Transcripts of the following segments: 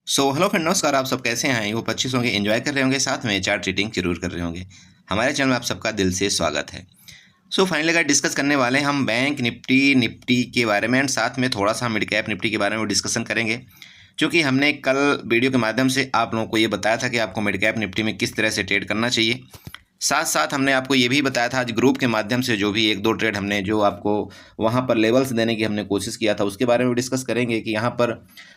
Hello friend, नमस्कार। आप सब कैसे हैं? वो 25 होंगे, एंजॉय कर रहे होंगे, साथ में चार्ट चीटिंग जरूर कर रहे होंगे। हमारे चैनल में आप सबका दिल से स्वागत है। फाइनली अगर डिस्कस करने वाले हैं हम बैंक निफ्टी निफ्टी के बारे में, एंड साथ में थोड़ा सा मिड कैप निफ्टी के बारे में डिस्कशन करेंगे। क्योंकि हमने कल वीडियो के माध्यम से आप लोगों को ये बताया था कि आपको मिड कैप निफ्टी में किस तरह से ट्रेड करना चाहिए। साथ साथ हमने आपको ये भी बताया था आज ग्रुप के माध्यम से जो भी एक दो ट्रेड हमने जो आपको वहाँ पर लेवल्स देने की हमने कोशिश किया था, उसके बारे में डिस्कस करेंगे कि यहाँ पर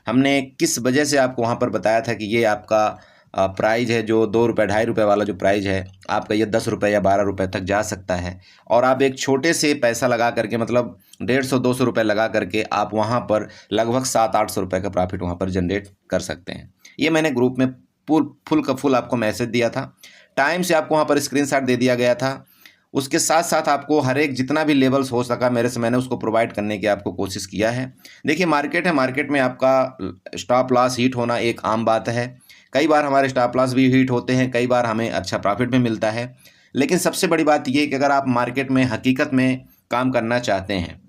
हमने किस वजह से आपको वहाँ पर बताया था कि ये आपका प्राइज है जो ₹2 ₹2.5 वाला जो प्राइज है आपका, ये ₹10 या ₹12 तक जा सकता है। और आप एक छोटे से पैसा लगा करके, मतलब 150-200 लगा करके आप वहाँ पर लगभग 700-800 का प्रॉफिट वहाँ पर जनरेट कर सकते हैं। ये मैंने ग्रुप में फुल का फुल आपको मैसेज दिया था, टाइम से आपको वहाँ पर स्क्रीनशॉट दे दिया गया था। उसके साथ साथ आपको हर एक जितना भी लेवल्स हो सका मेरे से मैंने उसको प्रोवाइड करने की आपको कोशिश किया है। देखिए मार्केट है, मार्केट में आपका स्टॉप लॉस हिट होना एक आम बात है। कई बार हमारे स्टॉप लॉस भी हिट होते हैं, कई बार हमें अच्छा प्रॉफिट भी मिलता है। लेकिन सबसे बड़ी बात ये कि अगर आप मार्केट में हकीकत में काम करना चाहते हैं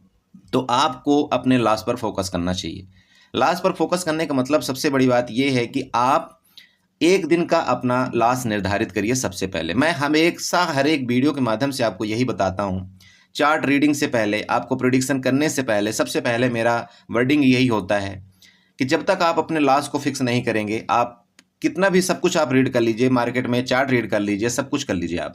तो आपको अपने लॉस पर फोकस करना चाहिए। लॉस पर फोकस करने का मतलब सबसे बड़ी बात ये है कि आप एक दिन का अपना लॉस निर्धारित करिए। सबसे पहले मैं हमेशा हर एक वीडियो के माध्यम से आपको यही बताता हूँ, चार्ट रीडिंग से पहले, आपको प्रिडिक्शन करने से पहले, सबसे पहले मेरा वर्डिंग यही होता है कि जब तक आप अपने लॉस को फिक्स नहीं करेंगे, आप कितना भी सब कुछ आप रीड कर लीजिए, मार्केट में चार्ट रीड कर लीजिए, सब कुछ कर लीजिए,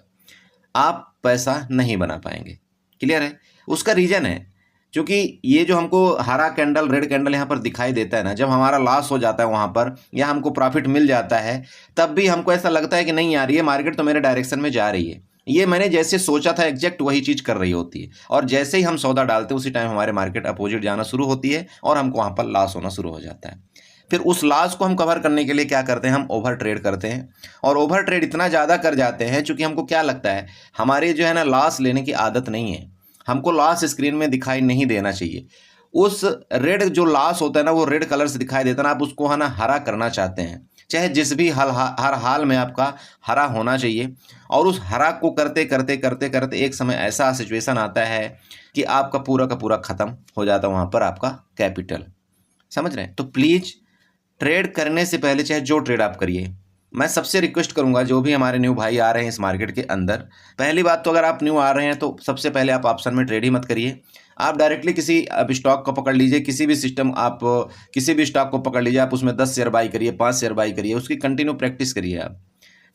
आप पैसा नहीं बना पाएंगे। क्लियर है? उसका रीजन है क्योंकि ये जो हमको हरा कैंडल रेड कैंडल यहाँ पर दिखाई देता है ना, जब हमारा लॉस हो जाता है वहाँ पर या हमको प्रॉफिट मिल जाता है, तब भी हमको ऐसा लगता है कि नहीं यार, ये मार्केट तो मेरे डायरेक्शन में जा रही है, ये मैंने जैसे सोचा था एग्जैक्ट वही चीज़ कर रही होती है। और जैसे ही हम सौदा डालते हैं उसी टाइम हमारे मार्केट अपोजिट जाना शुरू होती है और हमको वहाँ पर लॉस होना शुरू हो जाता है। फिर उस लॉस को हम कवर करने के लिए क्या करते हैं, हम ओवर ट्रेड करते हैं। और ओवर ट्रेड इतना ज़्यादा कर जाते हैं क्योंकि हमको क्या लगता है, हमारे जो है ना लॉस लेने की आदत नहीं है, हमको लॉस स्क्रीन में दिखाई नहीं देना चाहिए। उस रेड जो लॉस होता है ना, वो रेड कलर से दिखाई देता है ना, आप उसको है ना हरा करना चाहते हैं, चाहे जिस भी हर हाल में आपका हरा होना चाहिए। और उस हरा को करते करते करते करते एक समय ऐसा सिचुएशन आता है कि आपका पूरा का पूरा ख़त्म हो जाता है वहाँ पर आपका कैपिटल। समझ रहे हैं? तो प्लीज़ ट्रेड करने से पहले चाहे जो ट्रेड आप करिए, मैं सबसे रिक्वेस्ट करूंगा जो भी हमारे न्यू भाई आ रहे हैं इस मार्केट के अंदर, पहली बात तो अगर आप न्यू आ रहे हैं तो सबसे पहले आप ऑप्शन में ट्रेड ही मत करिए। आप डायरेक्टली किसी अब स्टॉक को पकड़ लीजिए, किसी भी सिस्टम आप किसी भी स्टॉक को पकड़ लीजिए, आप उसमें 10 शेयर बाई करिए, 5 शेयर बाई करिए, उसकी कंटिन्यू प्रैक्टिस करिए आप।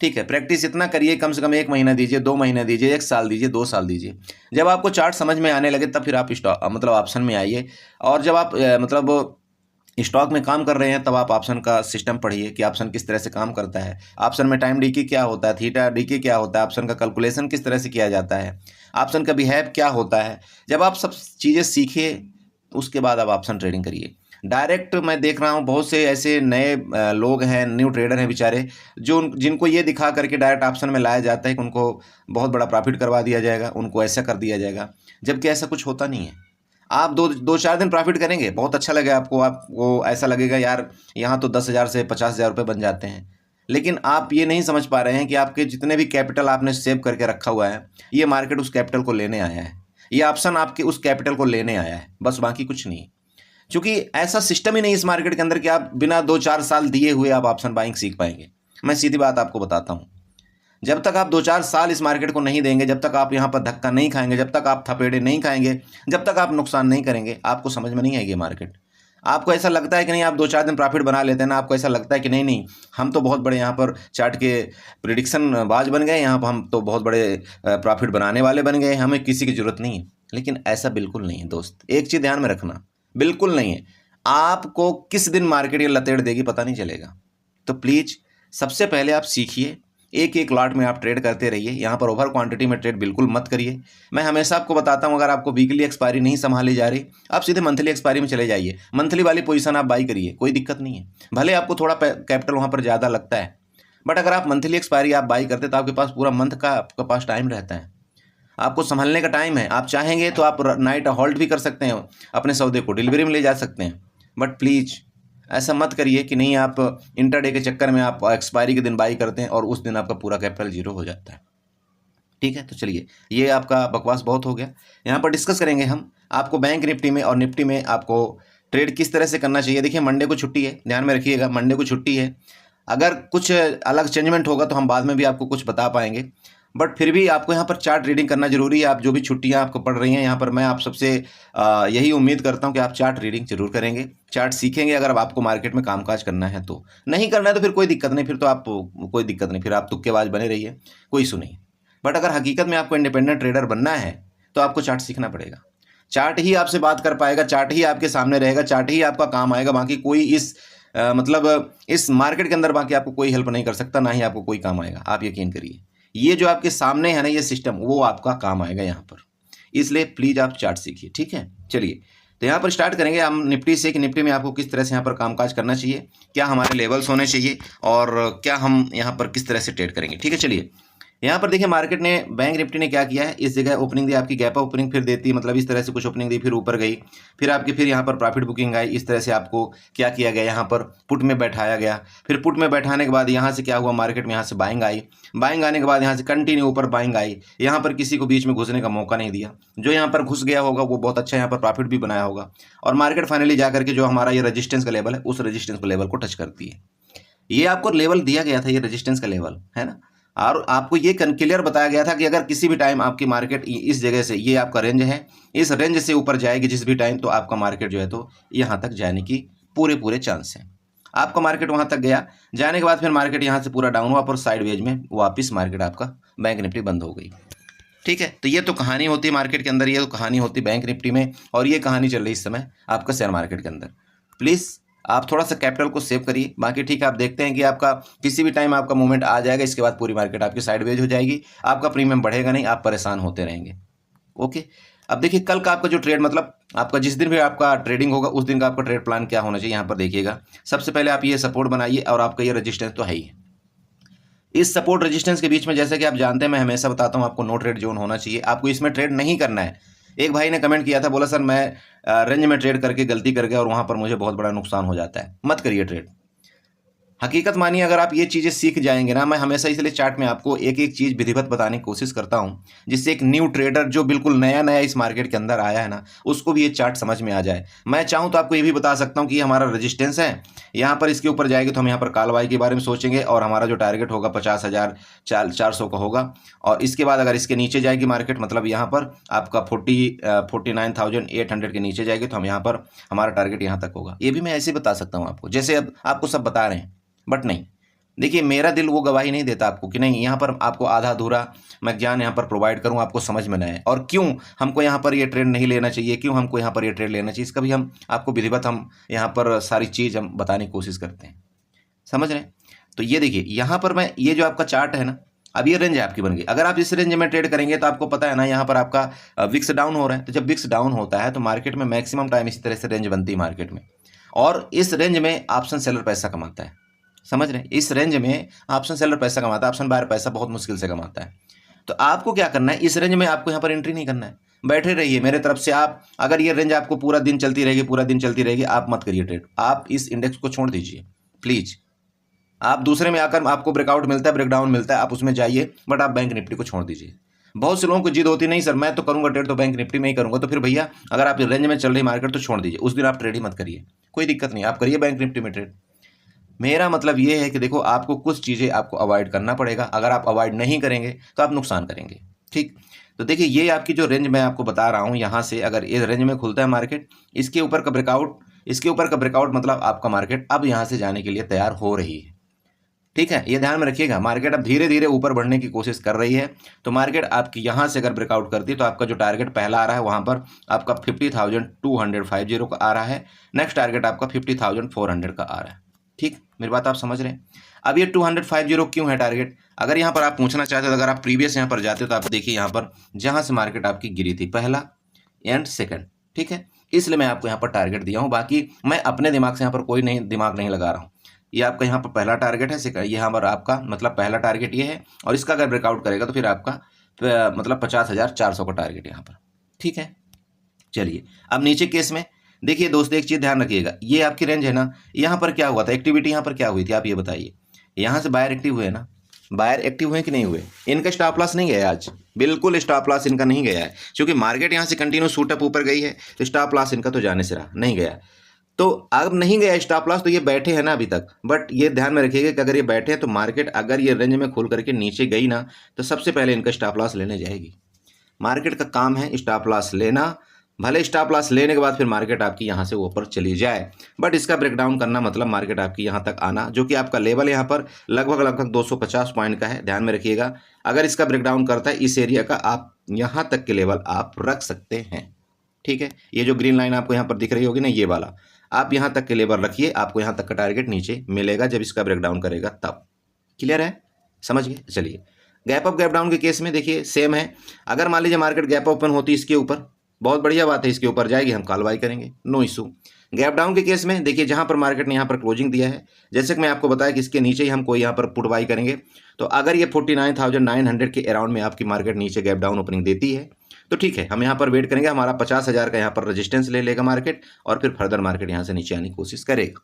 ठीक है, प्रैक्टिस इतना करिए, कम से कम 1 महीना दीजिए, 2 महीना दीजिए, 1 साल दीजिए, 2 साल दीजिए। जब आपको चार्ट समझ में आने लगे तब फिर आप स्टॉक मतलब ऑप्शन में आइए। और जब आप मतलब स्टॉक में काम कर रहे हैं तब आप ऑप्शन का सिस्टम पढ़िए कि ऑप्शन किस तरह से काम करता है, ऑप्शन में टाइम डीके क्या होता है, थीटा डीके क्या होता है, ऑप्शन का कैलकुलेशन किस तरह से किया जाता है, ऑप्शन का बिहेव क्या होता है। जब आप सब चीज़ें सीखिए उसके बाद आप ऑप्शन ट्रेडिंग करिए। डायरेक्ट मैं देख रहा हूँ बहुत से ऐसे नए लोग हैं, न्यू ट्रेडर हैं बेचारे, जो जिनको ये दिखा करके डायरेक्ट ऑप्शन में लाया जाता है कि उनको बहुत बड़ा प्रॉफिट करवा दिया जाएगा, उनको ऐसा कर दिया जाएगा, जबकि ऐसा कुछ होता नहीं है। आप दो चार दिन प्रॉफिट करेंगे, बहुत अच्छा लगेगा आपको, आपको ऐसा लगेगा यार यहाँ तो 10,000 से 50,000 रुपये बन जाते हैं। लेकिन आप ये नहीं समझ पा रहे हैं कि आपके जितने भी कैपिटल आपने सेव करके रखा हुआ है, ये मार्केट उस कैपिटल को लेने आया है, ये ऑप्शन आपके उस कैपिटल को लेने आया है, बस बाकी कुछ नहीं। क्योंकि ऐसा सिस्टम ही नहीं इस मार्केट के अंदर कि आप बिना 2-4 साल दिए हुए आप ऑप्शन बाइंग सीख पाएंगे। मैं सीधी बात आपको बताता हूँ, जब तक आप 2-4 साल इस मार्केट को नहीं देंगे, जब तक आप यहाँ पर धक्का नहीं खाएंगे, जब तक आप थपेड़े नहीं खाएंगे, जब तक आप नुकसान नहीं करेंगे, आपको समझ में नहीं आएगी मार्केट। आपको ऐसा लगता है कि नहीं, आप 2-4 दिन प्रॉफिट बना लेते हैं ना, आपको ऐसा लगता है कि नहीं नहीं हम तो बहुत बड़े यहाँ पर चार्ट के प्रिडिक्शन बाज बन गए, यहाँ पर हम तो बहुत बड़े प्रॉफिट बनाने वाले बन गए, हमें किसी की ज़रूरत नहीं है। लेकिन ऐसा बिल्कुल नहीं है दोस्त, एक चीज़ ध्यान में रखना, बिल्कुल नहीं है। आपको किस दिन मार्केट ये लतेड़ देगी पता नहीं चलेगा। तो प्लीज़ सबसे पहले आप सीखिए, एक एक लॉट में आप ट्रेड करते रहिए, यहाँ पर ओवर क्वांटिटी में ट्रेड बिल्कुल मत करिए। मैं हमेशा आपको बताता हूँ, अगर आपको वीकली एक्सपायरी नहीं संभाली जा रही, आप सीधे मंथली एक्सपायरी में चले जाइए, मंथली वाली पोजीशन आप बाई करिए, कोई दिक्कत नहीं है। भले आपको थोड़ा कैपिटल वहाँ पर ज़्यादा लगता है, बट अगर आप मंथली एक्सपायरी आप बाई करते तो आपके पास पूरा मंथ का आपके पास टाइम रहता है, आपको संभलने का टाइम है। आप चाहेंगे तो आप नाइट हॉल्ट भी कर सकते हैं, अपने सौदे को डिलीवरी में ले जा सकते हैं। बट प्लीज़ ऐसा मत करिए कि नहीं, आप इंटरडे के चक्कर में आप एक्सपायरी के दिन बाई करते हैं और उस दिन आपका पूरा कैपिटल जीरो हो जाता है। ठीक है, तो चलिए, ये आपका बकवास बहुत हो गया। यहाँ पर डिस्कस करेंगे हम, आपको बैंक निफ्टी में और निफ्टी में आपको ट्रेड किस तरह से करना चाहिए। देखिए मंडे को छुट्टी है, ध्यान में रखिएगा, मंडे को छुट्टी है। अगर कुछ अलग चेंजमेंट होगा तो हम बाद में भी आपको कुछ बता पाएंगे, बट फिर भी आपको यहाँ पर चार्ट रीडिंग करना जरूरी है। आप जो भी छुट्टियाँ आपको पड़ रही हैं यहाँ पर, मैं आप सबसे यही उम्मीद करता हूँ कि आप चार्ट रीडिंग जरूर करेंगे, चार्ट सीखेंगे। अगर आपको मार्केट में कामकाज करना है तो, नहीं करना है तो फिर कोई दिक्कत नहीं, फिर तो आप कोई दिक्कत नहीं, फिर आप तुक्केबाज बने रहिए, कोई इशू नहीं। बट अगर हकीकत में आपको इंडिपेंडेंट ट्रेडर बनना है तो आपको चार्ट सीखना पड़ेगा। चार्ट ही आपसे बात कर पाएगा, चार्ट ही आपके सामने रहेगा, चार्ट ही आपका काम आएगा। बाकी कोई मतलब इस मार्केट के अंदर बाकी आपको कोई हेल्प नहीं कर सकता, ना ही आपको कोई काम आएगा, आप यकीन करिए। ये जो आपके सामने है ना ये सिस्टम, वो आपका काम आएगा यहाँ पर, इसलिए प्लीज आप चार्ट सीखिए, ठीक है। चलिए तो यहाँ पर स्टार्ट करेंगे हम निफ्टी से, कि निफ्टी में आपको किस तरह से यहाँ पर कामकाज करना चाहिए, क्या हमारे लेवल्स होने चाहिए और क्या हम यहाँ पर किस तरह से ट्रेड करेंगे, ठीक है। चलिए यहाँ पर देखिए मार्केट ने, बैंक निफ्टी ने क्या किया है, इस जगह ओपनिंग दी आपकी, गैप ओपनिंग फिर देती है, मतलब इस तरह से कुछ ओपनिंग दी, फिर ऊपर गई, फिर आपकी फिर यहाँ पर प्रॉफिट बुकिंग आई। इस तरह से आपको क्या किया गया, यहाँ पर पुट में बैठाया गया। फिर पुट में बैठाने के बाद यहाँ से क्या हुआ, मार्केट में यहाँ से बाइंग आई, बाइंग आने के बाद यहाँ से कंटिन्यू ऊपर बाइंग आई। यहाँ पर किसी को बीच में घुसने का मौका नहीं दिया, जो यहाँ पर घुस गया होगा वो बहुत अच्छा यहाँ पर प्रॉफिट भी बनाया होगा। और मार्केट फाइनली जा करके जो हमारा ये रजिस्टेंस का लेवल है, उस रजिस्टेंस का लेवल को टच करती है। ये आपको लेवल दिया गया था, ये रेजिस्टेंस का लेवल है ना, और आपको ये क्लियर बताया गया था कि अगर किसी भी टाइम आपकी मार्केट इस जगह से, ये आपका रेंज है, इस रेंज से ऊपर जाएगी जिस भी टाइम, तो आपका मार्केट जो है तो यहाँ तक जाने की पूरे चांस है। आपका मार्केट वहाँ तक गया, जाने के बाद फिर मार्केट यहाँ से पूरा डाउन हुआ और साइडवेज में वापस मार्केट आपका बैंक निफ्टी बंद हो गई, ठीक है। तो ये तो कहानी होती है मार्केट के अंदर, ये तो कहानी होती है बैंक निफ्टी में, और ये कहानी चल रही इस समय आपका शेयर मार्केट के अंदर। प्लीज़ आप थोड़ा सा कैपिटल को सेव करिए, बाकी ठीक है। आप देखते हैं कि आपका किसी भी टाइम आपका मूवमेंट आ जाएगा, इसके बाद पूरी मार्केट आपकी साइडवेज हो जाएगी, आपका प्रीमियम बढ़ेगा नहीं, आप परेशान होते रहेंगे। ओके, अब देखिए कल का आपका जो ट्रेड, मतलब आपका जिस दिन भी आपका ट्रेडिंग होगा उस दिन का आपका ट्रेड प्लान क्या होना चाहिए, यहाँ पर देखिएगा। सबसे पहले आप ये सपोर्ट बनाइए, और आपका ये रेजिस्टेंस तो है ही है। इस सपोर्ट रेजिस्टेंस के बीच में, जैसे कि आप जानते हैं, मैं हमेशा बताता हूँ आपको नो ट्रेड जोन होना चाहिए, आपको इसमें ट्रेड नहीं करना है। एक भाई ने कमेंट किया था, बोला सर मैं रेंज में ट्रेड करके गलती कर गया और वहाँ पर मुझे बहुत बड़ा नुकसान हो जाता है। मत करिए ट्रेड, हकीकत मानिए। अगर आप ये चीज़ें सीख जाएंगे ना, मैं हमेशा इसलिए चार्ट में आपको एक एक चीज़ विधिवत बताने की कोशिश करता हूँ, जिससे एक न्यू ट्रेडर जो बिल्कुल नया नया इस मार्केट के अंदर आया है ना, उसको भी ये चार्ट समझ में आ जाए। मैं चाहूँ तो आपको ये भी बता सकता हूँ कि ये हमारा रेजिस्टेंस है, यहाँ पर इसके ऊपर जाएगी तो हम यहाँ पर कालवाई के बारे में सोचेंगे, और हमारा जो टारगेट होगा 50,400 का होगा। और इसके बाद अगर इसके नीचे जाएगी मार्केट, मतलब यहाँ पर आपका 49,800 के नीचे जाएगी, तो हम यहाँ पर हमारा टारगेट यहाँ तक होगा। ये भी मैं ऐसे बता सकता हूँ आपको, जैसे अब आपको सब बता रहे हैं, बट नहीं। देखिए मेरा दिल वो गवाही नहीं देता आपको कि नहीं, यहाँ पर आपको आधा अधूरा मैं ज्ञान यहाँ पर प्रोवाइड करूँ, आपको समझ में न आए, और क्यों हमको यहाँ पर ये ट्रेड नहीं लेना चाहिए, क्यों हमको यहाँ पर ये ट्रेड लेना चाहिए, इसका भी हम आपको विधिवत हम यहाँ पर सारी चीज़ हम बताने की कोशिश करते हैं, समझ रहे हैं। तो ये देखिए यहाँ पर मैं, ये जो आपका चार्ट है ना, अब ये रेंज आपकी बन गई। अगर आप इस रेंज में ट्रेड करेंगे तो आपको पता है ना, यहाँ पर आपका विक्स डाउन हो रहा है। तो जब विक्स डाउन होता है तो मार्केट में मैक्सिमम टाइम इसी तरह से रेंज बनती है मार्केट में, और इस रेंज में ऑप्शन सेलर पैसा कमाता है, समझ रहे हैं। इस रेंज में ऑप्शन सेलर पैसा कमाता है, ऑप्शन बायर पैसा बहुत मुश्किल से कमाता है। तो आपको क्या करना है, इस रेंज में आपको यहाँ पर एंट्री नहीं करना है, बैठे रहिए मेरे तरफ से। आप अगर ये रेंज आपको पूरा दिन चलती रहेगी, पूरा दिन चलती रहेगी, आप मत करिए ट्रेड, आप इस इंडेक्स को छोड़ दीजिए प्लीज। आप दूसरे में आकर आपको ब्रेकआउट मिलता है, ब्रेकडाउन मिलता है, आप उसमें जाइए, बट आप बैंक निफ्टी को छोड़ दीजिए। बहुत से लोगों को जिद होती नहीं सर मैं तो करूंगा ट्रेड, तो बैंक निफ्टी में ही करूंगा। तो फिर भैया अगर आप रेंज में चल रही मार्केट तो छोड़ दीजिए, उस दिन आप ट्रेड ही मत करिए, कोई दिक्कत नहीं, आप करिए बैंक निफ्टी में ट्रेड। मेरा मतलब ये है कि देखो आपको कुछ चीज़ें आपको अवॉइड करना पड़ेगा, अगर आप अवॉइड नहीं करेंगे तो आप नुकसान करेंगे, ठीक। तो देखिए ये आपकी जो रेंज मैं आपको बता रहा हूँ, यहाँ से अगर इस रेंज में खुलता है मार्केट, इसके ऊपर का ब्रेकआउट, इसके ऊपर का ब्रेकआउट, मतलब आपका मार्केट अब यहाँ से जाने के लिए तैयार हो रही है, ठीक है। ये ध्यान में रखिएगा, मार्केट अब धीरे धीरे ऊपर बढ़ने की कोशिश कर रही है। तो मार्केट आपकी यहाँ से अगर ब्रेकआउट करती है तो आपका जो टारगेट पहला आ रहा है वहाँ पर आपका 50,250 का आ रहा है, नेक्स्ट टारगेट आपका 50,400 का आ रहा है, ठीक। मेरी बात आप समझ रहे हैं। अब ये 250 क्यों है टारगेट, अगर यहाँ पर आप पूछना चाहते हो, अगर आप प्रीवियस यहाँ पर जाते हो तो आप देखिए यहाँ पर जहाँ से मार्केट आपकी गिरी थी, पहला एंड सेकंड, ठीक है, इसलिए मैं आपको यहाँ पर टारगेट दिया हूँ। बाकी मैं अपने दिमाग से यहाँ पर कोई दिमाग नहीं लगा रहा हूँ। ये आपका यहाँ पर पहला टारगेट है, सेकंड यहाँ पर आपका मतलब पहला टारगेट ये है, और इसका अगर ब्रेकआउट करेगा तो फिर आपका मतलब 50,400 का टारगेट यहाँ पर, ठीक है। चलिए अब नीचे केस में देखिए दोस्तों, एक चीज़ ध्यान रखिएगा, ये आपकी रेंज है ना, यहाँ पर क्या हुआ था, एक्टिविटी यहाँ पर क्या हुई थी, आप ये बताइए। यहाँ से बायर एक्टिव हुए ना, बायर एक्टिव हुए कि नहीं हुए, इनका स्टॉप लॉस नहीं गया आज, बिल्कुल स्टॉप लॉस इनका नहीं गया है, क्योंकि मार्केट यहाँ से कंटिन्यू शूटअप ऊपर गई है, तो स्टॉप लॉस इनका तो जाने से रहा नहीं गया। तो अब नहीं गया स्टॉप लॉस, तो ये बैठे हैं ना अभी तक, बट ये ध्यान में रखिएगा कि अगर ये बैठे हैं तो मार्केट अगर ये रेंज में खुल करके नीचे गई ना, तो सबसे पहले इनका स्टॉप लॉस लेने जाएगी। मार्केट का काम है स्टॉप लॉस लेना, भले स्टॉप लॉस लेने के बाद फिर मार्केट आपकी यहाँ से ऊपर चली जाए, बट इसका ब्रेकडाउन करना मतलब मार्केट आपकी यहाँ तक आना, जो कि आपका लेवल यहाँ पर लगभग 250 पॉइंट का है, ध्यान में रखिएगा। अगर इसका ब्रेकडाउन करता है इस एरिया का, आप यहाँ तक के लेवल आप रख सकते हैं, ठीक है। ये जो ग्रीन लाइन आपको यहाँ पर दिख रही होगी ना, ये वाला आप यहाँ तक के लेवल रखिए, आपको यहाँ तक का टारगेट नीचे मिलेगा जब इसका ब्रेकडाउन करेगा तब। क्लियर है, समझ गए। चलिए गैप अप गैप डाउन के केस में देखिए सेम है। अगर मान लीजिए मार्केट गैप ओपन होती है इसके ऊपर, बहुत बढ़िया बात है, इसके ऊपर जाएगी, हम कॉल बाय करेंगे, नो इशू। गैप डाउन के केस में देखिए जहां पर मार्केट ने यहाँ पर क्लोजिंग दिया है, जैसे कि मैं आपको बताया कि इसके नीचे ही हम कोई यहाँ पर पुट बाय करेंगे, तो अगर ये 49,900 के अराउंड में आपकी मार्केट नीचे गैप डाउन ओपनिंग देती है तो ठीक है, हम यहाँ पर वेट करेंगे, हमारा 50,000 का यहाँ पर रेजिस्टेंस ले लेगा मार्केट, और फिर फर्दर मार्केट यहाँ से नीचे आने की कोशिश करेगा।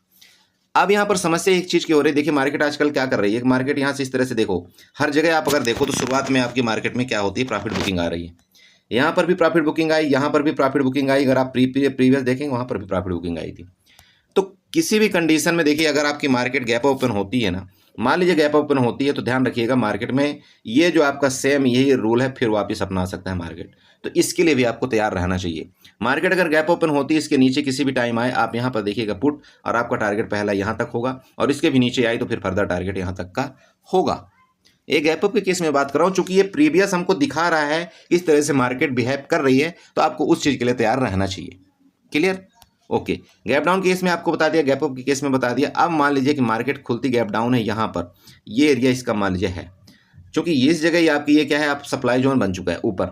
अब यहाँ पर समस्या एक चीज की हो रही है, देखिए मार्केट आजकल क्या कर रही है, मार्केट यहाँ से इस तरह से देखो, हर जगह आप अगर देखो तो शुरुआत में आपकी मार्केट में क्या होती है, प्रॉफिट बुकिंग आ रही है, यहाँ पर भी प्रॉफिट बुकिंग आई, यहाँ पर भी प्रॉफिट बुकिंग आई, अगर आप प्रीवियस देखेंगे वहाँ पर भी प्रॉफिट बुकिंग आई थी। तो किसी भी कंडीशन में देखिए अगर आपकी मार्केट गैप ओपन होती है ना, मान लीजिए गैप ओपन होती है, तो ध्यान रखिएगा मार्केट में ये जो आपका सेम यही रूल है फिर वापस अपना सकता है मार्केट, तो इसके लिए भी आपको तैयार रहना चाहिए। मार्केट अगर गैप ओपन होती है इसके नीचे किसी भी टाइम आए, आप यहाँ पर देखिएगा पुट, और आपका टारगेट पहला यहाँ तक होगा, और इसके भी नीचे आई तो फिर फर्दर टारगेट यहाँ तक का होगा। एक गैप अप के केस में बात कर रहा हूँ, चूंकि ये प्रीवियस हमको दिखा रहा है इस तरह से मार्केट बिहेव कर रही है, तो आपको उस चीज के लिए तैयार रहना चाहिए। Clear, okay. Gap down case में आपको बता दिया, गैप अप के केस में बता दिया। अब मान लीजिए कि मार्केट खुलती गैप डाउन है, यहाँ पर ये एरिया इसका मान लीजिए है, चूंकि इस जगह ही आपकी ये क्या है, आप सप्लाई जोन बन चुका है ऊपर,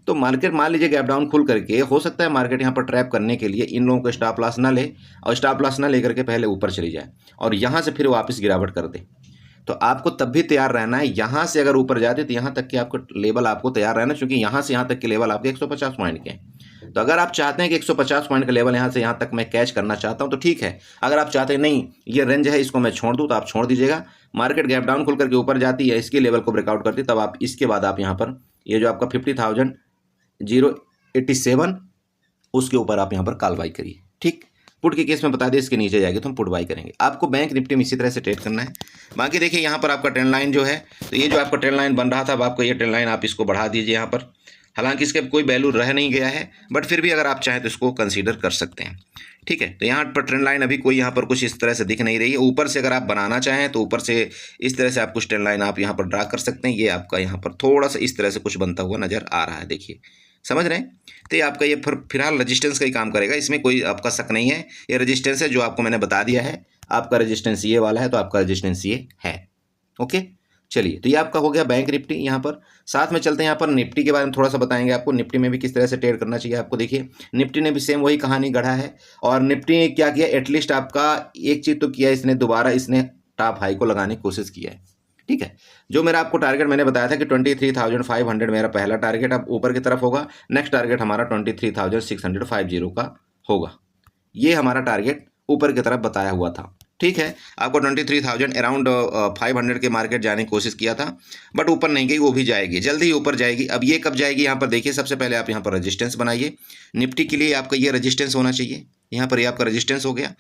तो मार्केट मान लीजिए गैप डाउन खुल करके हो सकता है मार्केट यहाँ पर ट्रैप करने के लिए इन लोगों को स्टॉप लॉस ना ले, और स्टॉप लॉस ना लेकर के पहले ऊपर चली जाए और यहाँ से फिर वापस गिरावट कर दे, तो आपको तब भी तैयार रहना है। यहाँ से अगर ऊपर जाते तो यहाँ तक के आपको लेवल आपको तैयार रहना, क्योंकि यहाँ से यहाँ तक के लेवल आपके 150 पॉइंट के हैं। तो अगर आप चाहते हैं कि 150 पॉइंट का लेवल यहाँ से यहाँ तक मैं कैच करना चाहता हूँ तो ठीक है, अगर आप चाहते हैं नहीं ये रेंज है इसको मैं छोड़ दूँ तो आप छोड़ दीजिएगा। मार्केट गैप डाउन खुल करके ऊपर जाती है, इसके लेवल को ब्रेकआउट करती है, तब आप इसके बाद आप यहाँ पर ये जो आपका 50,087 उसके ऊपर आप यहाँ पर कॉल बाई करिए। ठीक, पुट के केस में बता दें इसके नीचे जाएगी तो हम पुट बाई करेंगे। आपको बैंक निफ्टी में इसी तरह से ट्रेड करना है। बाकी देखिए यहाँ पर आपका ट्रेंड लाइन जो है, तो ये जो आपका ट्रेंड लाइन बन रहा था, अब आपको ये ट्रेंड लाइन आप इसको बढ़ा दीजिए यहाँ पर। हालांकि इसके कोई वैल्यू रह नहीं गया है, बट फिर भी अगर आप चाहें तो इसको कंसीडर कर सकते हैं। ठीक है, तो यहाँ पर ट्रेंड लाइन अभी कोई यहाँ पर कुछ इस तरह से दिख नहीं रही है। ऊपर से अगर आप बनाना चाहें तो ऊपर से इस तरह से आप कुछ ट्रेंड लाइन आप यहाँ पर ड्रा कर सकते हैं। ये आपका यहाँ पर थोड़ा सा इस तरह से कुछ बनता हुआ नजर आ रहा है, देखिए, समझ रहे हैं। तो ये आपका ये फिलहाल रजिस्टेंस का ही काम करेगा, इसमें कोई आपका शक नहीं है। ये रजिस्टेंस है जो आपको मैंने बता दिया है, आपका रजिस्टेंस ये वाला है तो आपका रजिस्टेंस ये है। ओके, चलिए, तो ये आपका हो गया बैंक निफ्टी। यहाँ पर साथ में चलते हैं, यहाँ पर निफ्टी के बारे में थोड़ा सा बताएंगे आपको, निफ्टी में भी किस तरह से ट्रेड करना चाहिए आपको। देखिए निफ्टी ने भी सेम वही कहानी गढ़ा है, और निफ्टी ने क्या किया, एटलीस्ट आपका एक चीज़ तो किया इसने, दोबारा इसने टॉप हाई को लगाने की कोशिश किया है। ठीक है, जो मेरा आपको टारगेट मैंने बताया था कि 23,500 मेरा पहला टारगेट अब ऊपर की तरफ होगा, नेक्स्ट टारगेट हमारा 23,650 का होगा। ये हमारा टारगेट ऊपर की तरफ बताया हुआ था। ठीक है, आपको 23,000 अराउंड 500 के मार्केट जाने की कोशिश किया था, बट ऊपर नहीं गई, वो भी जाएगी, जल्दी ही ऊपर जाएगी। अब ये कब जाएगी, यहाँ पर देखिए, सबसे पहले आप यहाँ पर रजिस्टेंस बनाइए। निफ्टी के लिए आपका ये रजिस्टेंस होना चाहिए, यहाँ पर ये आपका रजिस्टेंस हो गया।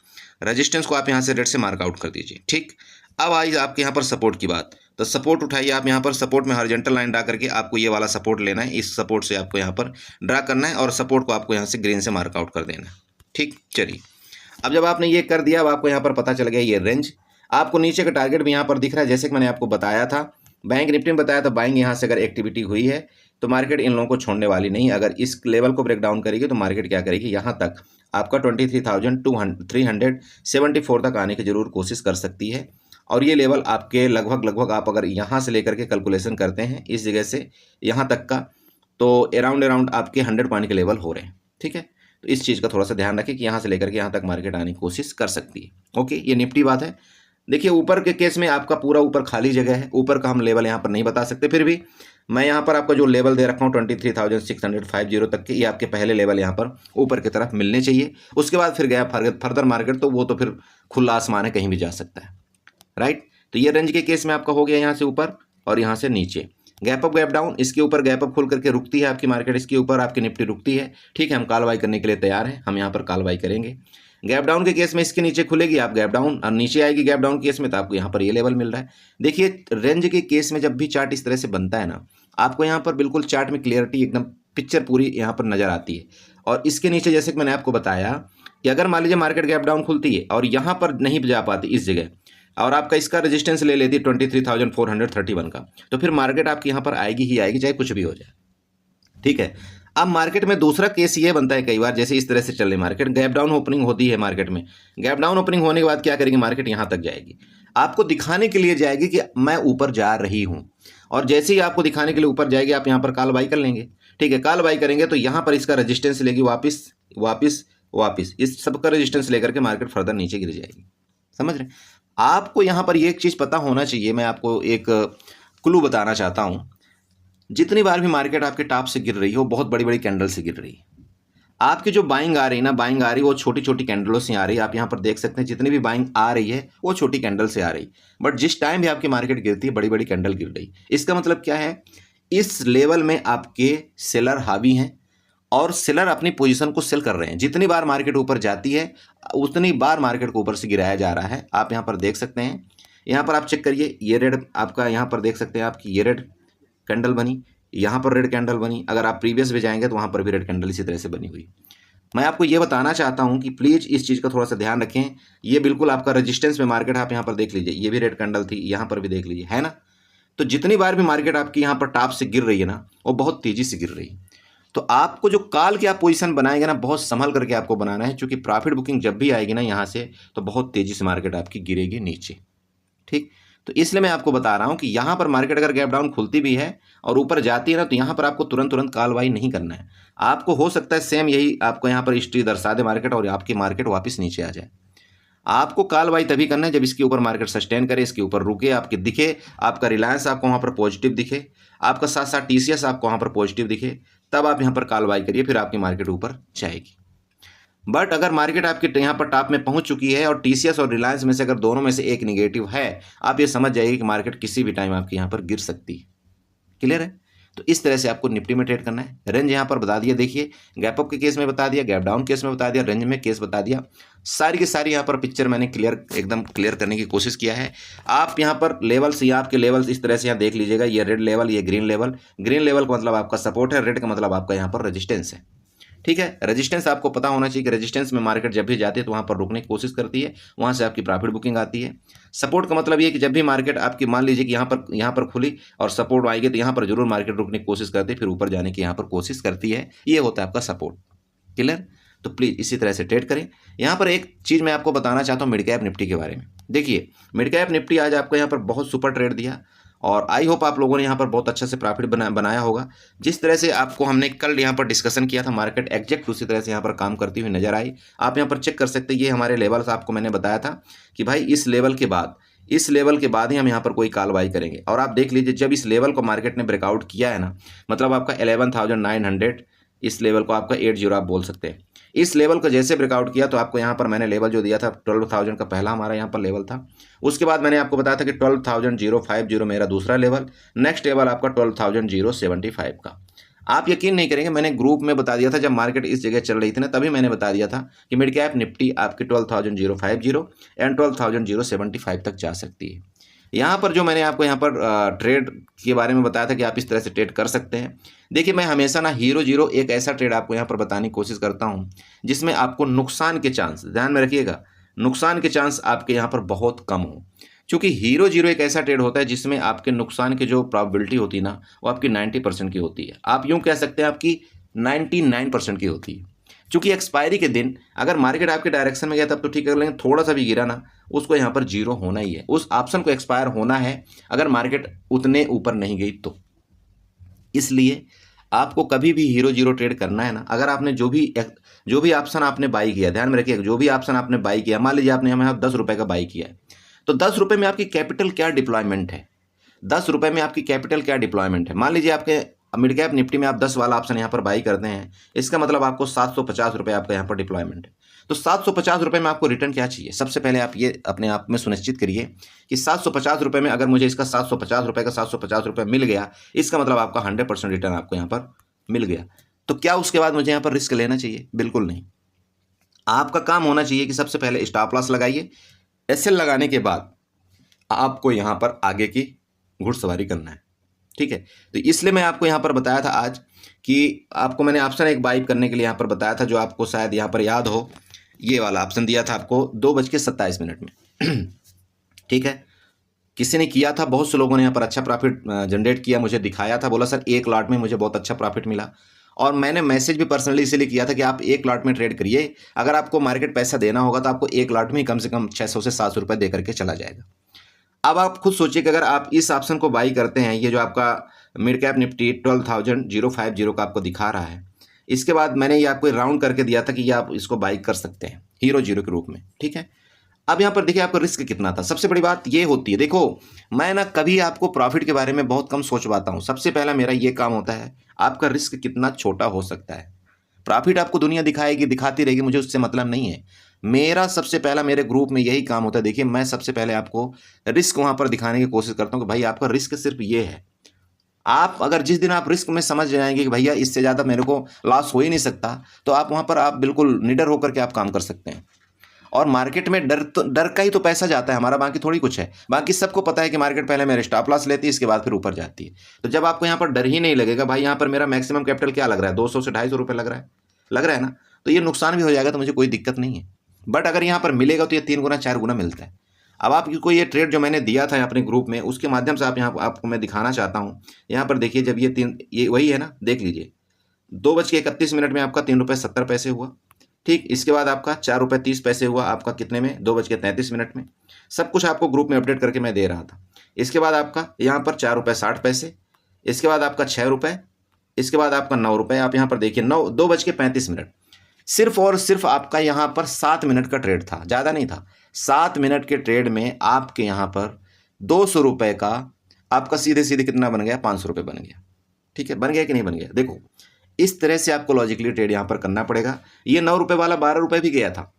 रजिस्टेंस को आप यहाँ से रेड से मार्कआउट कर दीजिए। ठीक, अब आई आपके यहाँ पर सपोर्ट की बात, तो सपोर्ट उठाइए आप यहाँ पर। सपोर्ट में हॉरिजॉन्टल लाइन ड्रा करके आपको ये वाला सपोर्ट लेना है, इस सपोर्ट से आपको यहाँ पर ड्रा करना है, और सपोर्ट को आपको यहाँ से ग्रीन से मार्कआउट कर देना है। ठीक, चलिए, अब जब आपने ये कर दिया, अब आपको यहाँ पर पता चल गया ये रेंज, आपको नीचे का टारगेट भी यहाँ पर दिख रहा है। जैसे कि मैंने आपको बताया था, बैंक निफ्टी में बताया था, बाइंग यहाँ से अगर एक्टिविटी हुई है तो मार्केट इन लोगों को छोड़ने वाली नहीं। अगर इस लेवल को ब्रेक डाउन करेगी तो मार्केट क्या करेगी, यहाँ तक आपका 23,374 तक आने की जरूर कोशिश कर सकती है। और ये लेवल आपके लगभग आप अगर यहाँ से लेकर के कैलकुलेशन करते हैं इस जगह से यहाँ तक का, तो अराउंड आपके 100 पॉइंट के लेवल हो रहे हैं। ठीक है, तो इस चीज़ का थोड़ा सा ध्यान रखें कि यहाँ से लेकर के यहाँ तक मार्केट आने की कोशिश कर सकती है। ओके, ये निफ्टी बात है। देखिए ऊपर के केस में आपका पूरा ऊपर खाली जगह है, ऊपर का हम लेवल यहाँ पर नहीं बता सकते, फिर भी मैं यहाँ पर आपका जो लेवल दे रखा हूँ 23,650 तक के, ये आपके पहले लेवल यहाँ पर ऊपर की तरफ मिलने चाहिए। उसके बाद फिर गया फर्दर मार्केट, तो वो तो फिर खुला आसमान है, कहीं भी जा सकता है। राइट, तो ये रेंज के केस में आपका हो गया यहाँ से ऊपर और यहाँ से नीचे गैप अप गैप डाउन। इसके ऊपर गैप अप खोल करके रुकती है आपकी मार्केट, इसके ऊपर आपकी निफ्टी रुकती है। ठीक है, हम कॉल बाई करने के लिए तैयार हैं, हम यहाँ पर कॉल बाई करेंगे। गैप डाउन के केस में इसके नीचे खुलेगी, आप गैप डाउन, और नीचे आएगी गैप डाउन केस में, तो आपको यहाँ पर ये लेवल मिल रहा है। देखिए रेंज के केस में जब भी चार्ट इस तरह से बनता है ना, आपको यहाँ पर बिल्कुल चार्ट में क्लियरिटी एकदम पिक्चर पूरी यहाँ पर नजर आती है। और इसके नीचे जैसे कि मैंने आपको बताया कि अगर मान लीजिए मार्केट गैप डाउन खुलती है और यहाँ पर नहीं जा पाती इस जगह, और आपका इसका रेजिस्टेंस ले लेती है 23,431 का, तो फिर मार्केट आपकी यहाँ पर आएगी ही आएगी, चाहे कुछ भी हो जाए। ठीक है। अब मार्केट में दूसरा केस ये बनता है कई बार, जैसे इस तरह से चल रही मार्केट, गैप डाउन ओपनिंग होती है मार्केट में, गैप डाउन ओपनिंग होने के बाद क्या करेगी मार्केट, यहाँ तक जाएगी, आपको दिखाने के लिए जाएगी कि मैं ऊपर जा रही हूँ, और जैसे ही आपको दिखाने के लिए ऊपर जाएगी आप यहाँ पर कॉल बाई कर लेंगे। ठीक है, कॉल बाई करेंगे तो यहाँ पर इसका रेजिस्टेंस लेगी वापस वापस वापस, इस सब का रेजिस्टेंस लेकर के मार्केट फर्दर नीचे गिर जाएगी। समझ रहे? आपको यहाँ पर एक चीज़ पता होना चाहिए, मैं आपको एक क्लू बताना चाहता हूँ। जितनी बार भी मार्केट आपके टॉप से गिर रही हो, बहुत बड़ी बड़ी कैंडल से गिर रही है, आपकी जो बाइंग आ रही ना, बाइंग आ रही वो छोटी छोटी कैंडलों से आ रही है। आप यहाँ पर देख सकते हैं जितनी भी बाइंग आ रही है वो छोटी कैंडल से आ रही, बट जिस टाइम भी आपकी मार्केट गिरती है बड़ी बड़ी कैंडल गिर रही। इसका मतलब क्या है, इस लेवल में आपके सेलर हावी हैं और सेलर अपनी पोजीशन को सेल कर रहे हैं। जितनी बार मार्केट ऊपर जाती है उतनी बार मार्केट को ऊपर से गिराया जा रहा है। आप यहाँ पर देख सकते हैं, यहाँ पर आप चेक करिए, ये रेड आपका यहाँ पर देख सकते हैं आपकी ये रेड कैंडल बनी, यहाँ पर रेड कैंडल बनी। अगर आप प्रीवियस में जाएंगे तो वहाँ पर भी रेड कैंडल इसी तरह से बनी हुई। मैं आपको ये बताना चाहता हूँ कि प्लीज़ इस चीज़ का थोड़ा सा ध्यान रखें। ये बिल्कुल आपका रेजिस्टेंस में मार्केट, आप यहाँ पर देख लीजिए, ये भी रेड कैंडल थी, यहाँ पर भी देख लीजिए, है ना। तो जितनी बार भी मार्केट आपकी यहाँ पर टॉप से गिर रही है ना, वो बहुत तेज़ी से गिर रही है। तो आपको जो कॉल की आप पोजीशन बनाएंगे ना, बहुत संभल करके आपको बनाना है, क्योंकि प्रॉफिट बुकिंग जब भी आएगी ना यहाँ से, तो बहुत तेज़ी से मार्केट आपकी गिरेगी नीचे। ठीक, तो इसलिए मैं आपको बता रहा हूं कि यहां पर मार्केट अगर गैप डाउन खुलती भी है और ऊपर जाती है ना, तो यहां पर आपको तुरंत तुरंत कॉल बाई नहीं करना है। आपको हो सकता है सेम यही आपको यहां पर हिस्ट्री दर्शा दे मार्केट और आपकी मार्केट वापस नीचे आ जाए। आपको कॉल बाई तभी करना है जब इसके ऊपर मार्केट सस्टेन करे, इसके ऊपर रुके, आपके दिखे, आपका रिलायंस आपको वहां पर पॉजिटिव दिखे, आपका साथ साथ टीसीएस आपको वहां पर पॉजिटिव दिखे, तब आप यहां पर कॉल बाई करिए, फिर आपकी मार्केट ऊपर जाएगी। बट अगर मार्केट आपके यहाँ पर टॉप में पहुंच चुकी है और टीसीएस और रिलायंस में से अगर दोनों में से एक निगेटिव है, आप ये समझ जाइए कि मार्केट किसी भी टाइम आपके यहाँ पर गिर सकती है। क्लियर है? तो इस तरह से आपको निफ्टी में ट्रेड करना है। रेंज यहाँ पर बता दिया, देखिए गैप अप के केस में बता दिया, गैप डाउन केस में बता दिया, रेंज में केस बता दिया, सारी की सारी यहाँ पर पिक्चर मैंने एकदम क्लियर करने की कोशिश किया है। आप यहाँ पर लेवल्स, या आपके लेवल्स इस तरह से यहाँ देख लीजिएगा, ये रेड लेवल, ये ग्रीन लेवल। ग्रीन लेवल का मतलब आपका सपोर्ट है, रेड का मतलब आपका यहाँ पर रेजिस्टेंस है। ठीक है, रेजिस्टेंस आपको पता होना चाहिए कि रेजिस्टेंस में मार्केट जब भी जाती है तो वहाँ पर रुकने की कोशिश करती है, वहाँ से आपकी प्रॉफिट बुकिंग आती है। सपोर्ट का मतलब ये कि जब भी मार्केट आपकी मान लीजिए कि यहाँ पर खुली और सपोर्ट आएगी तो यहाँ पर जरूर मार्केट रुकने की कोशिश करती है, फिर ऊपर जाने की यहाँ पर कोशिश करती है। ये होता है आपका सपोर्ट। क्लियर? तो प्लीज़ इसी तरह से ट्रेड करें। यहाँ पर एक चीज़ मैं आपको बताना चाहता हूँ मिड कैप निफ्टी के बारे में। देखिए मिड कैप निफ्टी आज आपको यहाँ पर बहुत सुपर ट्रेड दिया और आई होप आप लोगों ने यहाँ पर बहुत अच्छा से प्रॉफिट बनाया होगा। जिस तरह से आपको हमने कल यहाँ पर डिस्कशन किया था, मार्केट एग्जैक्ट उसी तरह से यहाँ पर काम करती हुई नजर आई। आप यहाँ पर चेक कर सकते हैं, ये हमारे लेवल्स आपको मैंने बताया था कि भाई इस लेवल के बाद ही हम यहाँ पर कोई कॉल बाई करेंगे। और आप देख लीजिए जब इस लेवल को मार्केट ने ब्रेकआउट किया है ना, मतलब आपका 11,900, इस लेवल को आपका 80 आप बोल सकते हैं। इस लेवल को जैसे ब्रेकआउट किया तो आपको यहाँ पर मैंने लेवल जो दिया था 12,000 का पहला हमारा यहाँ पर लेवल था। उसके बाद मैंने आपको बताया था कि 12,050 मेरा दूसरा लेवल, नेक्स्ट लेवल आपका 12,075 का। आप यकीन नहीं करेंगे, मैंने ग्रुप में बता दिया था जब मार्केट इस जगह चल रही थी ना, तभी मैंने बता दिया था कि मिड कैप निफ्टी आपकी 12,050 एंड 12,075 तक जा सकती है। यहाँ पर जो मैंने आपको यहाँ पर ट्रेड के बारे में बताया था कि आप इस तरह से ट्रेड कर सकते हैं। देखिए मैं हमेशा ना हीरो जीरो एक ऐसा ट्रेड आपको यहाँ पर बताने की कोशिश करता हूँ जिसमें आपको नुकसान के चांस, ध्यान में रखिएगा, नुकसान के चांस आपके यहाँ पर बहुत कम हो। क्योंकि हीरो जीरो एक ऐसा ट्रेड होता है जिसमें आपके नुकसान की जो प्रोबेबिलिटी होती है ना, वो आपकी 90% की होती है। आप यूँ कह सकते हैं आपकी 99% की होती है। चूंकि एक्सपायरी के दिन अगर मार्केट आपके डायरेक्शन में गया तब तो ठीक है, लेकिन थोड़ा सा भी गिरा ना, उसको यहाँ पर जीरो होना ही है, उस ऑप्शन को एक्सपायर होना है अगर मार्केट उतने ऊपर नहीं गई तो। इसलिए आपको कभी भी हीरो जीरो ट्रेड करना है ना, अगर आपने जो भी ऑप्शन आपने बाई किया, ध्यान में रखिए, जो भी ऑप्शन आपने बाई किया, मान लीजिए आपने हमें 10 रुपये का बाई किया है, तो 10 रुपये में आपकी कैपिटल क्या डिप्लॉयमेंट है, 10 रुपये में आपकी कैपिटल क्या डिप्लॉयमेंट है। मान लीजिए आपके मिड कैप निफ्टी में आप 10 वाला ऑप्शन यहाँ पर बाई करते हैं, इसका मतलब आपको 750 रुपये आपका यहाँ पर डिप्लॉयमेंट है। तो 750 रुपये में आपको रिटर्न क्या चाहिए, सबसे पहले आप ये अपने आप में सुनिश्चित करिए कि 750 रुपये में अगर मुझे इसका 750 रुपये का 750 रुपये मिल गया, इसका मतलब आपका 100% रिटर्न आपको यहाँ पर मिल गया। तो क्या उसके बाद मुझे यहाँ पर रिस्क लेना चाहिए? बिल्कुल नहीं। आपका काम होना चाहिए कि सबसे पहले स्टॉप लॉस लगाइए। एसएल लगाने के बाद आपको यहाँ पर आगे की घुड़सवारी करना है, ठीक है। तो इसलिए मैं आपको यहाँ पर बताया था आज कि आपको मैंने ऑप्शन एक बाई करने के लिए यहाँ पर बताया था, जो आपको शायद यहाँ पर याद हो, ये वाला ऑप्शन दिया था आपको 2:27 में ठीक है। किसी ने किया था, बहुत से लोगों ने यहाँ पर अच्छा प्रॉफिट जनरेट किया, मुझे दिखाया था, बोला सर एक लॉट में मुझे बहुत अच्छा प्रॉफिट मिला। और मैंने मैसेज भी पर्सनली इसीलिए किया था कि आप एक लॉट में ट्रेड करिए, अगर आपको मार्केट पैसा देना होगा तो आपको एक लॉट में ही कम से कम 600 से 700 रुपये दे करके चला जाएगा। अब आप खुद सोचिए कि अगर आप इस ऑप्शन को बाई करते हैं, ये जो आपका मिड कैप निफ्टी 12,050 का आपको दिखा रहा है, इसके बाद मैंने ये आपको राउंड करके दिया था कि ये आप इसको बाई कर सकते हैं हीरो जीरो के रूप में, ठीक है। अब यहाँ पर देखिए आपका रिस्क कितना था। सबसे बड़ी बात ये होती है, देखो मैं ना कभी आपको प्रॉफिट के बारे में बहुत कम सोच पाता हूँ। सबसे पहला मेरा ये काम होता है आपका रिस्क कितना छोटा हो सकता है। प्रॉफिट आपको दुनिया दिखाएगी, दिखाती रहेगी, मुझे उससे मतलब नहीं है। मेरा सबसे पहला मेरे ग्रुप में यही काम होता है। देखिए मैं सबसे पहले आपको रिस्क वहाँ पर दिखाने की कोशिश करता हूँ कि भाई आपका रिस्क सिर्फ ये है। आप अगर जिस दिन आप रिस्क में समझ जाएंगे कि भैया इससे ज़्यादा मेरे को लॉस हो ही नहीं सकता, तो आप वहाँ पर आप बिल्कुल निडर होकर के आप काम कर सकते हैं। और मार्केट में डर का ही तो पैसा जाता है हमारा, बाकी थोड़ी कुछ है। बाकी सबको पता है कि मार्केट पहले मेरे स्टॉप लॉस लेती है, इसके बाद फिर ऊपर जाती है। तो जब आपको यहाँ पर डर ही नहीं लगेगा, भाई यहाँ पर मेरा मैक्सिमम कैपिटल क्या लग रहा है, 200 से 250 रुपये लग रहा है ना, तो ये नुकसान भी हो जाएगा तो मुझे कोई दिक्कत नहीं है। बट अगर यहाँ पर मिलेगा तो ये 3 गुना 4 गुना मिलता है। अब आपको ये ट्रेड जो मैंने दिया था अपने ग्रुप में, उसके माध्यम से आप यहाँ आपको मैं दिखाना चाहता हूँ। यहाँ पर देखिए, जब ये वही है ना, देख लीजिए 2:31 में आपका 3.70 रुपये हुआ, ठीक। इसके बाद आपका 4.30 रुपये हुआ आपका कितने में, 2:33 में। सब कुछ आपको ग्रुप में अपडेट करके मैं दे रहा था। इसके बाद आपका यहाँ पर 4.60 रुपये, इसके बाद आपका 6 रुपये, इसके बाद आपका 9 रुपये। आप यहाँ पर देखिए 2:35, सिर्फ और सिर्फ आपका यहाँ पर 7 मिनट का ट्रेड था, ज़्यादा नहीं था। 7 मिनट के ट्रेड में आपके यहाँ पर 200 रुपये का आपका सीधे सीधे कितना बन गया, 500 रुपये बन गया, ठीक है। बन गया कि नहीं बन गया, देखो इस तरह से आपको लॉजिकली ट्रेड यहाँ पर करना पड़ेगा। ये 9 रुपये वाला 12 रुपये भी गया था,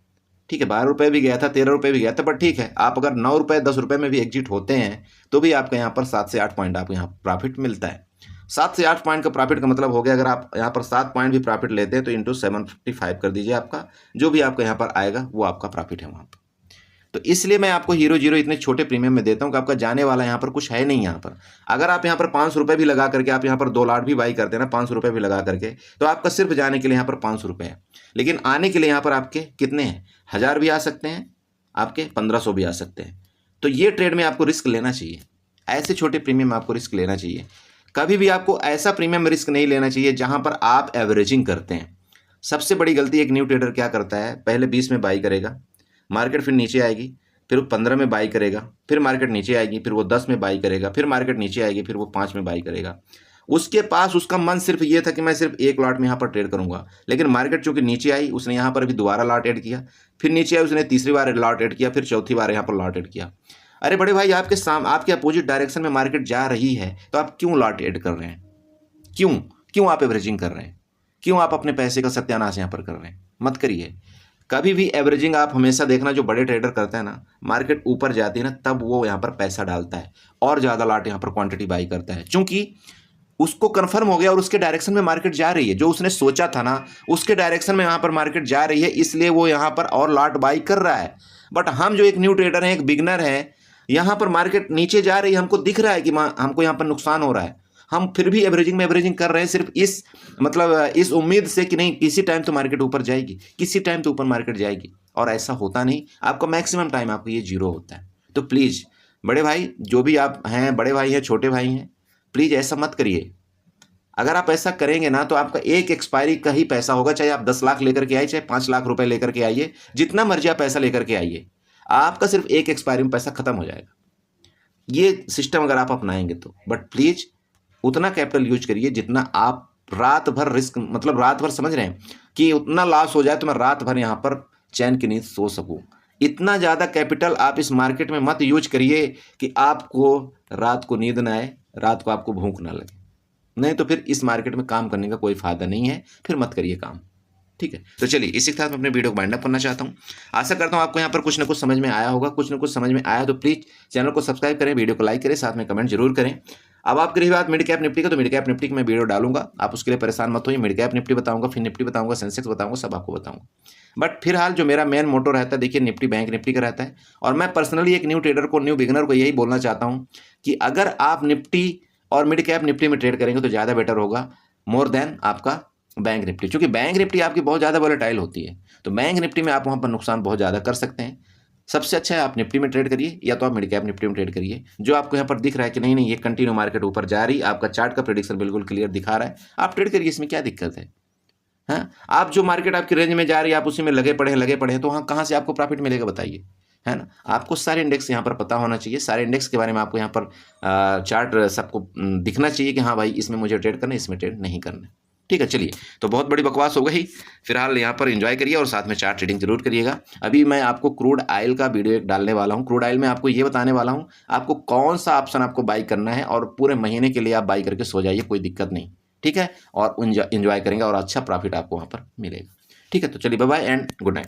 ठीक है, 12 रुपये भी गया था, 13 रुपये भी गया था, बट ठीक है, आप अगर 9 रुपये 10 रुपये में भी एग्जिट होते हैं तो भी आपका यहाँ पर 7 से 8 पॉइंट आपको यहाँ प्रॉफिट मिलता है। 7 से 8 पॉइंट का प्रॉफिट का मतलब हो गया, अगर आप यहाँ पर 7 पॉइंट भी प्रॉफिट लेते हैं तो इंटू 755 कर दीजिए, आपका जो भी आपका यहाँ पर आएगा वो आपका प्रॉफिट है वहाँ पर। तो इसलिए मैं आपको हीरो जीरो इतने छोटे प्रीमियम में देता हूँ कि आपका जाने वाला यहाँ पर कुछ है नहीं। यहाँ पर अगर आप यहाँ पर 500 रुपये भी लगा करके आप यहाँ पर 2 लाट भी बाई करते हैं ना, 500 रुपये भी लगा करके, तो आपका सिर्फ जाने के लिए यहाँ पर 500 रुपये है। लेकिन आने के लिए यहाँ पर आपके कितने हैं, 1000 भी आ सकते हैं, आपके 1500 भी आ सकते हैं। तो ये ट्रेड में आपको रिस्क लेना चाहिए, ऐसे छोटे प्रीमियम आपको रिस्क लेना चाहिए। कभी भी आपको ऐसा प्रीमियम रिस्क नहीं लेना चाहिए जहाँ पर आप एवरेजिंग करते हैं। सबसे बड़ी गलती एक न्यू ट्रेडर क्या करता है, पहले 20 में बाई करेगा, मार्केट फिर नीचे आएगी, फिर वो 15 में बाई करेगा, फिर मार्केट नीचे आएगी, फिर वो 10 में बाई करेगा, फिर मार्केट नीचे आएगी, फिर वो 5 में बाई करेगा। उसके पास उसका मन सिर्फ ये था कि मैं सिर्फ एक लॉट में यहाँ पर ट्रेड करूंगा, लेकिन मार्केट चूंकि नीचे आई, उसने यहाँ पर भी दोबारा लॉट ऐड किया, फिर नीचे आई, उसने तीसरी बार लॉट ऐड किया, फिर चौथी बार यहाँ पर लॉट ऐड किया। अरे बड़े भाई, आपके अपोजिट डायरेक्शन में मार्केट जा रही है तो आप क्यों लॉट ऐड कर रहे हैं, क्यों आप एवरेजिंग कर रहे हैं, क्यों आप अपने पैसे का सत्यानाश यहाँ पर कर रहे हैं, मत करिए। कभी भी एवरेजिंग आप हमेशा देखना, जो बड़े ट्रेडर करते हैं ना, मार्केट ऊपर जाती है ना तब वो यहाँ पर पैसा डालता है और ज़्यादा लॉट यहाँ पर क्वांटिटी बाई करता है, क्योंकि उसको कंफर्म हो गया और उसके डायरेक्शन में मार्केट जा रही है, जो उसने सोचा था ना उसके डायरेक्शन में यहाँ पर मार्केट जा रही है, इसलिए वो यहाँ पर और लॉट बाई कर रहा है। बट हम जो एक न्यू ट्रेडर हैं, एक बिगनर है, यहाँ पर मार्केट नीचे जा रही है, हमको दिख रहा है कि हमको यहाँ पर नुकसान हो रहा है, हम फिर भी एवरेजिंग कर रहे हैं, सिर्फ इस उम्मीद से कि नहीं किसी टाइम तो मार्केट ऊपर जाएगी, किसी टाइम तो ऊपर मार्केट जाएगी। और ऐसा होता नहीं, आपका मैक्सिमम टाइम आपको ये जीरो होता है। तो प्लीज़ बड़े भाई, जो भी आप हैं, बड़े भाई हैं, छोटे भाई हैं, प्लीज़ ऐसा मत करिए। अगर आप ऐसा करेंगे ना तो आपका एक एक्सपायरी का ही पैसा होगा, चाहे आप 10 लाख लेकर के आइए, चाहे 5 लाख रुपए लेकर के आइए, जितना मर्जी आप पैसा लेकर के आइए, आपका सिर्फ एक एक्सपायरी में पैसा खत्म हो जाएगा। ये सिस्टम अगर आप अपनाएंगे तो, बट प्लीज़ उतना कैपिटल यूज करिए जितना आप रात भर रिस्क, मतलब रात भर समझ रहे हैं कि उतना लॉस हो जाए तो मैं रात भर यहाँ पर चैन की नींद सो सकूं। इतना ज़्यादा कैपिटल आप इस मार्केट में मत यूज करिए कि आपको रात को नींद ना आए, रात को आपको भूख ना लगे, नहीं तो फिर इस मार्केट में काम करने का कोई फायदा नहीं है, फिर मत करिए काम, ठीक है। तो चलिए इसी के साथ मैं अपने वीडियो को वाइंड अप करना चाहता हूँ। आशा करता हूँ आपको यहाँ पर कुछ ना कुछ समझ में आया होगा। कुछ ना कुछ समझ में आया तो प्लीज़ चैनल को सब्सक्राइब करें, वीडियो को लाइक करें, साथ में कमेंट जरूर करें। अब आपकी रही बात मिड कैप निफ्टी का, तो मिड कैप निफ्टी की मैं वीडियो डालूंगा, आप उसके लिए परेशान मत होइए। मिड कैप निफ्टी बताऊंगा, फिर निफ्टी बताऊंगा, सेंसेक्स बताऊंगा, सब आपको बताऊंगा। बट फिलहाल जो मेरा मेन मोटो रहता है, देखिए निफ्टी बैंक निफ्टी का रहता है। और मैं पर्सनली एक न्यू ट्रेडर को, न्यू बिगिनर को यही बोलना चाहता हूँ कि अगर आप निफ्टी और मिड कैप निफ्टी में ट्रेड करेंगे तो ज़्यादा बेटर होगा मोर देन आपका बैंक निफ्टी, क्योंकि बैंक निफ्टी आपकी बहुत ज़्यादा वोलेटाइल होती है। तो बैंक निफ्टी में आप वहाँ पर नुकसान बहुत ज़्यादा कर सकते हैं। सबसे अच्छा है आप निफ्टी में ट्रेड करिए, या तो आप मिड कैप निफ्टी में ट्रेड करिए। जो आपको यहाँ पर दिख रहा है कि नहीं नहीं ये कंटिन्यू मार्केट ऊपर जा रही, आपका चार्ट का प्रेडिक्शन बिल्कुल क्लियर दिखा रहा है, आप ट्रेड करिए, इसमें क्या दिक्कत है। हाँ, आप जो मार्केट आपकी रेंज में जा रही है आप उसी में लगे पड़े हैं, तो वहाँ कहाँ से आपको प्रॉफिट मिलेगा बताइए, है ना। आपको सारे इंडेक्स यहाँ पर पता होना चाहिए, सारे इंडेक्स के बारे में आपको यहाँ पर चार्ट सबको दिखना चाहिए कि हाँ भाई इसमें मुझे ट्रेड करना है, इसमें ट्रेड नहीं करना है। ठीक है, चलिए, तो बहुत बड़ी बकवास हो गई। फिलहाल यहाँ पर एंजॉय करिए और साथ में चार्ट ट्रेडिंग जरूर करिएगा। अभी मैं आपको क्रूड ऑयल का वीडियो एक डालने वाला हूँ। क्रूड ऑयल में आपको ये बताने वाला हूँ आपको कौन सा ऑप्शन आपको बाई करना है, और पूरे महीने के लिए आप बाई करके सो जाइए, कोई दिक्कत नहीं। ठीक है, और एंजॉय करेंगे और अच्छा प्रॉफिट आपको वहाँ पर मिलेगा। ठीक है, तो चलिए bye bye and good night.